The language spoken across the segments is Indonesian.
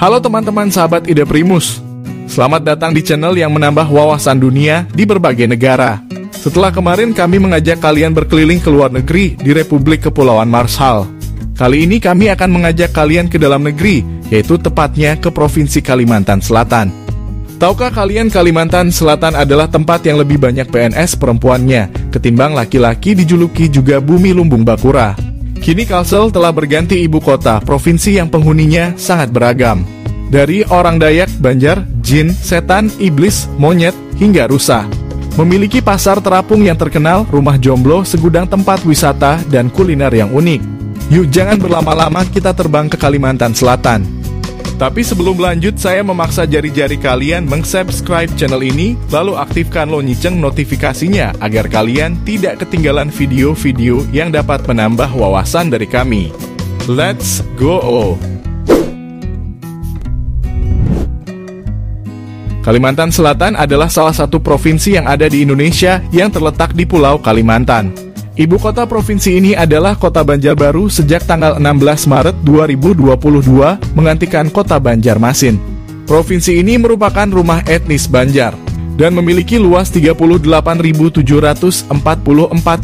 Halo teman-teman sahabat Ide Primus. Selamat datang di channel yang menambah wawasan dunia di berbagai negara. Setelah kemarin kami mengajak kalian berkeliling ke luar negeri di Republik Kepulauan Marshall. Kali ini kami akan mengajak kalian ke dalam negeri, yaitu tepatnya ke Provinsi Kalimantan Selatan. Tahukah kalian Kalimantan Selatan adalah tempat yang lebih banyak PNS perempuannya, ketimbang laki-laki dijuluki juga bumi lumbung bakura. Kini Kalsel telah berganti ibu kota provinsi yang penghuninya sangat beragam. Dari orang Dayak, Banjar, Jin, setan, iblis, monyet, hingga rusa. Memiliki pasar terapung yang terkenal, rumah jomblo, segudang tempat wisata, dan kuliner yang unik. Yuk jangan berlama-lama, kita terbang ke Kalimantan Selatan. Tapi sebelum lanjut, saya memaksa jari-jari kalian meng-subscribe channel ini, lalu aktifkan lonceng notifikasinya agar kalian tidak ketinggalan video-video yang dapat menambah wawasan dari kami. Let's go! Kalimantan Selatan adalah salah satu provinsi yang ada di Indonesia yang terletak di Pulau Kalimantan. Ibu kota provinsi ini adalah Kota Banjarbaru sejak tanggal 16 Maret 2022 menggantikan Kota Banjarmasin. Provinsi ini merupakan rumah etnis Banjar dan memiliki luas 38.744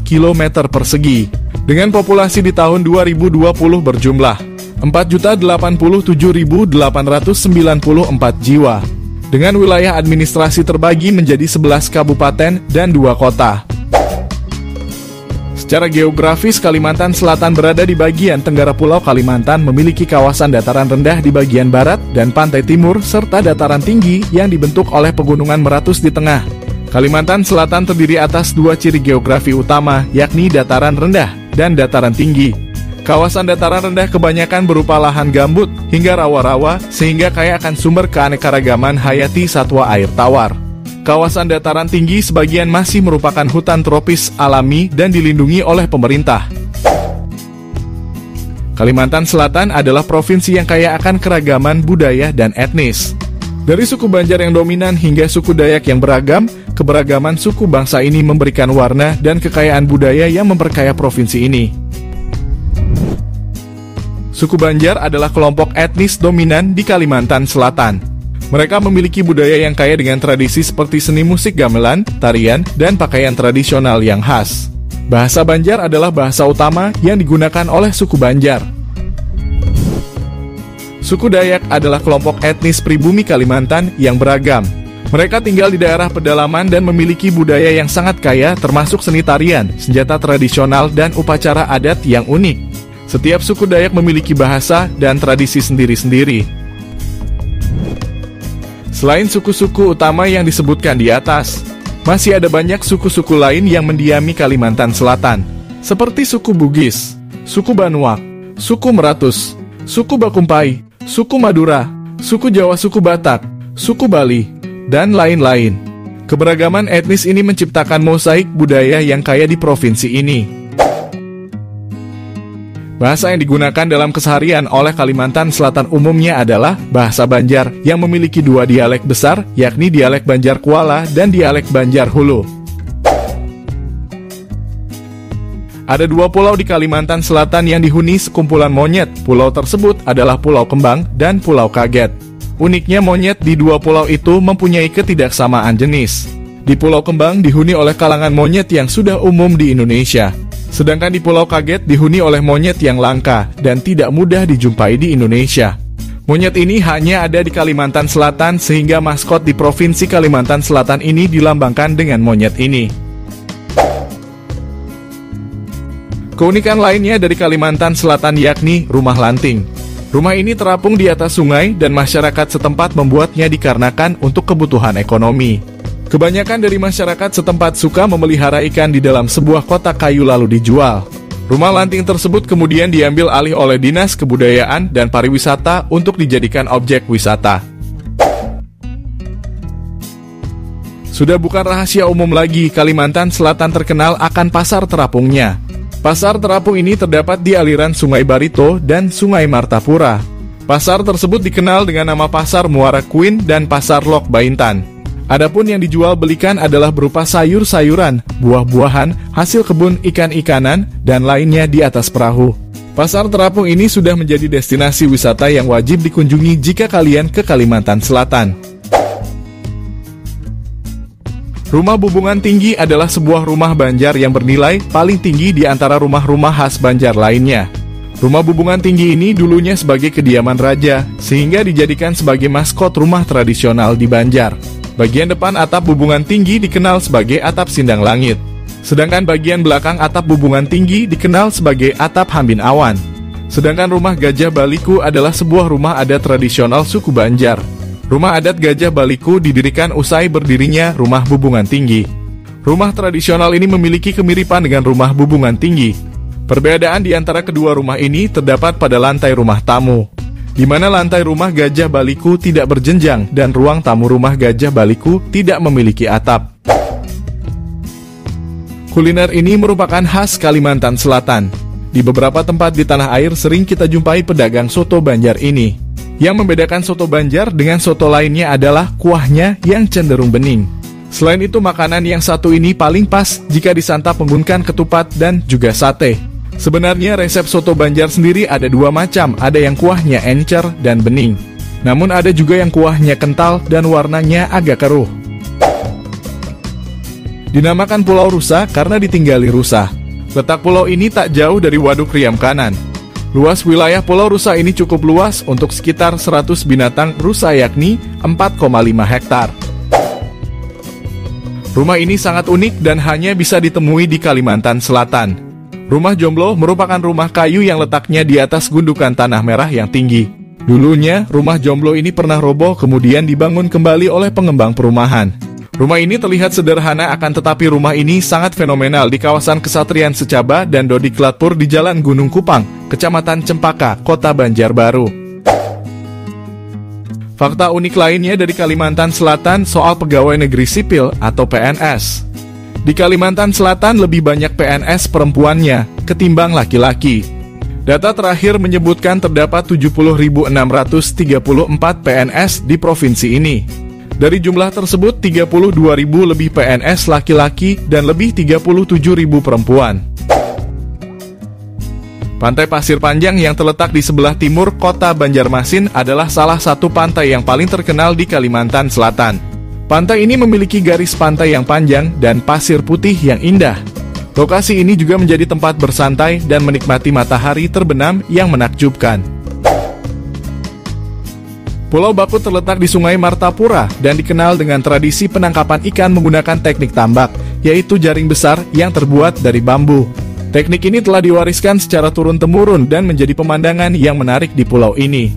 km persegi dengan populasi di tahun 2020 berjumlah 4.087.894 jiwa dengan wilayah administrasi terbagi menjadi 11 kabupaten dan 2 kota. Secara geografis, Kalimantan Selatan berada di bagian tenggara Pulau Kalimantan, memiliki kawasan dataran rendah di bagian barat dan pantai timur, serta dataran tinggi yang dibentuk oleh pegunungan meratus di tengah. Kalimantan Selatan terdiri atas dua ciri geografi utama, yakni dataran rendah dan dataran tinggi. Kawasan dataran rendah kebanyakan berupa lahan gambut hingga rawa-rawa, sehingga kaya akan sumber keanekaragaman hayati satwa air tawar. Kawasan dataran tinggi sebagian masih merupakan hutan tropis alami dan dilindungi oleh pemerintah. Kalimantan Selatan adalah provinsi yang kaya akan keragaman budaya dan etnis. Dari suku Banjar yang dominan hingga suku Dayak yang beragam, keberagaman suku bangsa ini memberikan warna dan kekayaan budaya yang memperkaya provinsi ini. Suku Banjar adalah kelompok etnis dominan di Kalimantan Selatan. Mereka memiliki budaya yang kaya dengan tradisi seperti seni musik gamelan, tarian, dan pakaian tradisional yang khas. Bahasa Banjar adalah bahasa utama yang digunakan oleh suku Banjar. Suku Dayak adalah kelompok etnis pribumi Kalimantan yang beragam. Mereka tinggal di daerah pedalaman dan memiliki budaya yang sangat kaya, termasuk seni tarian, senjata tradisional, dan upacara adat yang unik. Setiap suku Dayak memiliki bahasa dan tradisi sendiri-sendiri. Selain suku-suku utama yang disebutkan di atas, masih ada banyak suku-suku lain yang mendiami Kalimantan Selatan, seperti suku Bugis, suku Banuak, suku Meratus, suku Bakumpai, suku Madura, suku Jawa, suku Batak, suku Bali, dan lain-lain. Keberagaman etnis ini menciptakan mosaik budaya yang kaya di provinsi ini. Bahasa yang digunakan dalam keseharian oleh Kalimantan Selatan umumnya adalah bahasa Banjar yang memiliki dua dialek besar, yakni dialek Banjar Kuala dan dialek Banjar Hulu. Ada dua pulau di Kalimantan Selatan yang dihuni sekumpulan monyet. Pulau tersebut adalah Pulau Kembang dan Pulau Kaget. Uniknya monyet di dua pulau itu mempunyai ketidaksamaan jenis. Di Pulau Kembang dihuni oleh kalangan monyet yang sudah umum di Indonesia. Sedangkan di Pulau Kaget dihuni oleh monyet yang langka dan tidak mudah dijumpai di Indonesia. Monyet ini hanya ada di Kalimantan Selatan sehingga maskot di Provinsi Kalimantan Selatan ini dilambangkan dengan monyet ini. Keunikan lainnya dari Kalimantan Selatan yakni rumah lanting. Rumah ini terapung di atas sungai dan masyarakat setempat membuatnya dikarenakan untuk kebutuhan ekonomi. Kebanyakan dari masyarakat setempat suka memelihara ikan di dalam sebuah kotak kayu lalu dijual. Rumah lanting tersebut kemudian diambil alih oleh Dinas Kebudayaan dan Pariwisata untuk dijadikan objek wisata. Sudah bukan rahasia umum lagi, Kalimantan Selatan terkenal akan pasar terapungnya. Pasar terapung ini terdapat di aliran Sungai Barito dan Sungai Martapura. Pasar tersebut dikenal dengan nama Pasar Muara Queen dan Pasar Lok Baintan. Adapun yang dijual belikan adalah berupa sayur-sayuran, buah-buahan, hasil kebun ikan-ikanan, dan lainnya di atas perahu. Pasar terapung ini sudah menjadi destinasi wisata yang wajib dikunjungi jika kalian ke Kalimantan Selatan. Rumah Bubungan Tinggi adalah sebuah rumah Banjar yang bernilai paling tinggi di antara rumah-rumah khas Banjar lainnya. Rumah Bubungan Tinggi ini dulunya sebagai kediaman raja, sehingga dijadikan sebagai maskot rumah tradisional di Banjar. Bagian depan atap Bubungan Tinggi dikenal sebagai atap Sindang Langit. Sedangkan bagian belakang atap Bubungan Tinggi dikenal sebagai atap Hambin Awan. Sedangkan rumah Gajah Baliku adalah sebuah rumah adat tradisional suku Banjar. Rumah adat Gajah Baliku didirikan usai berdirinya Rumah Bubungan Tinggi. Rumah tradisional ini memiliki kemiripan dengan Rumah Bubungan Tinggi. Perbedaan di antara kedua rumah ini terdapat pada lantai rumah tamu, di mana lantai rumah Gajah Baliku tidak berjenjang dan ruang tamu rumah Gajah Baliku tidak memiliki atap. Kuliner ini merupakan khas Kalimantan Selatan. Di beberapa tempat di tanah air sering kita jumpai pedagang soto Banjar ini. Yang membedakan soto Banjar dengan soto lainnya adalah kuahnya yang cenderung bening. Selain itu, makanan yang satu ini paling pas jika disantap menggunakan ketupat dan juga sate. Sebenarnya resep soto Banjar sendiri ada dua macam, ada yang kuahnya encer dan bening. Namun ada juga yang kuahnya kental dan warnanya agak keruh. Dinamakan Pulau Rusa karena ditinggali rusa. Letak pulau ini tak jauh dari Waduk Riam Kanan. Luas wilayah Pulau Rusa ini cukup luas untuk sekitar 100 binatang rusa yakni 4,5 hektar. Rumah ini sangat unik dan hanya bisa ditemui di Kalimantan Selatan. Rumah Jomblo merupakan rumah kayu yang letaknya di atas gundukan tanah merah yang tinggi. Dulunya, rumah Jomblo ini pernah roboh kemudian dibangun kembali oleh pengembang perumahan. Rumah ini terlihat sederhana akan tetapi rumah ini sangat fenomenal di kawasan Kesatrian Secaba dan Dodiklatpur di Jalan Gunung Kupang, Kecamatan Cempaka, Kota Banjarbaru. Fakta unik lainnya dari Kalimantan Selatan soal pegawai negeri sipil atau PNS. Di Kalimantan Selatan lebih banyak PNS perempuannya ketimbang laki-laki. Data terakhir menyebutkan terdapat 70.634 PNS di provinsi ini. Dari jumlah tersebut, 32.000 lebih PNS laki-laki dan lebih 37.000 perempuan. Pantai Pasir Panjang yang terletak di sebelah timur kota Banjarmasin adalah salah satu pantai yang paling terkenal di Kalimantan Selatan. Pantai ini memiliki garis pantai yang panjang dan pasir putih yang indah. Lokasi ini juga menjadi tempat bersantai dan menikmati matahari terbenam yang menakjubkan. Pulau Bakut terletak di Sungai Martapura dan dikenal dengan tradisi penangkapan ikan menggunakan teknik tambak, yaitu jaring besar yang terbuat dari bambu. Teknik ini telah diwariskan secara turun-temurun dan menjadi pemandangan yang menarik di pulau ini.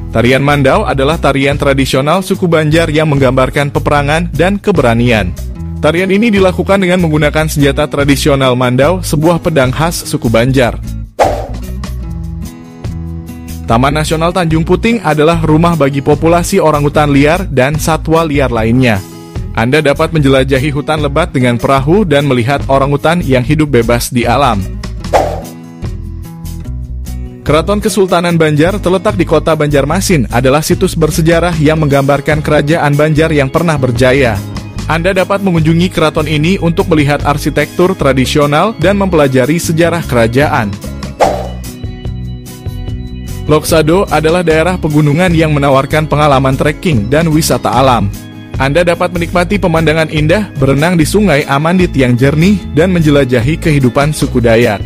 Tarian Mandau adalah tarian tradisional suku Banjar yang menggambarkan peperangan dan keberanian. Tarian ini dilakukan dengan menggunakan senjata tradisional Mandau, sebuah pedang khas suku Banjar. Taman Nasional Tanjung Puting adalah rumah bagi populasi orangutan liar dan satwa liar lainnya. Anda dapat menjelajahi hutan lebat dengan perahu dan melihat orangutan yang hidup bebas di alam. Keraton Kesultanan Banjar terletak di kota Banjarmasin adalah situs bersejarah yang menggambarkan kerajaan Banjar yang pernah berjaya. Anda dapat mengunjungi keraton ini untuk melihat arsitektur tradisional dan mempelajari sejarah kerajaan. Loksado adalah daerah pegunungan yang menawarkan pengalaman trekking dan wisata alam. Anda dapat menikmati pemandangan indah, berenang di sungai Amandit yang jernih, dan menjelajahi kehidupan suku Dayak.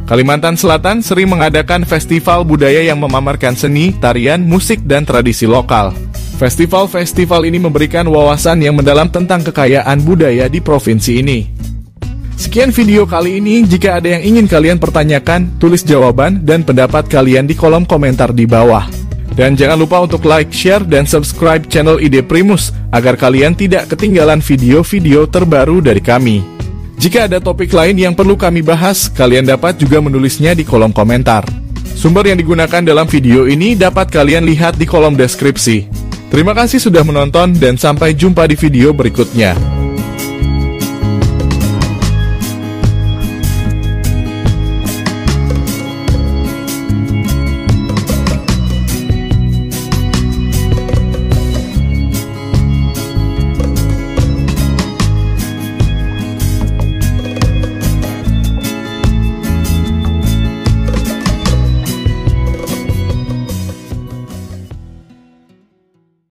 Kalimantan Selatan sering mengadakan festival budaya yang memamerkan seni, tarian, musik, dan tradisi lokal. Festival-festival ini memberikan wawasan yang mendalam tentang kekayaan budaya di provinsi ini. Sekian video kali ini, jika ada yang ingin kalian pertanyakan, tulis jawaban dan pendapat kalian di kolom komentar di bawah. Dan jangan lupa untuk like, share, dan subscribe channel Ide Primus, agar kalian tidak ketinggalan video-video terbaru dari kami. Jika ada topik lain yang perlu kami bahas, kalian dapat juga menulisnya di kolom komentar. Sumber yang digunakan dalam video ini dapat kalian lihat di kolom deskripsi. Terima kasih sudah menonton dan sampai jumpa di video berikutnya.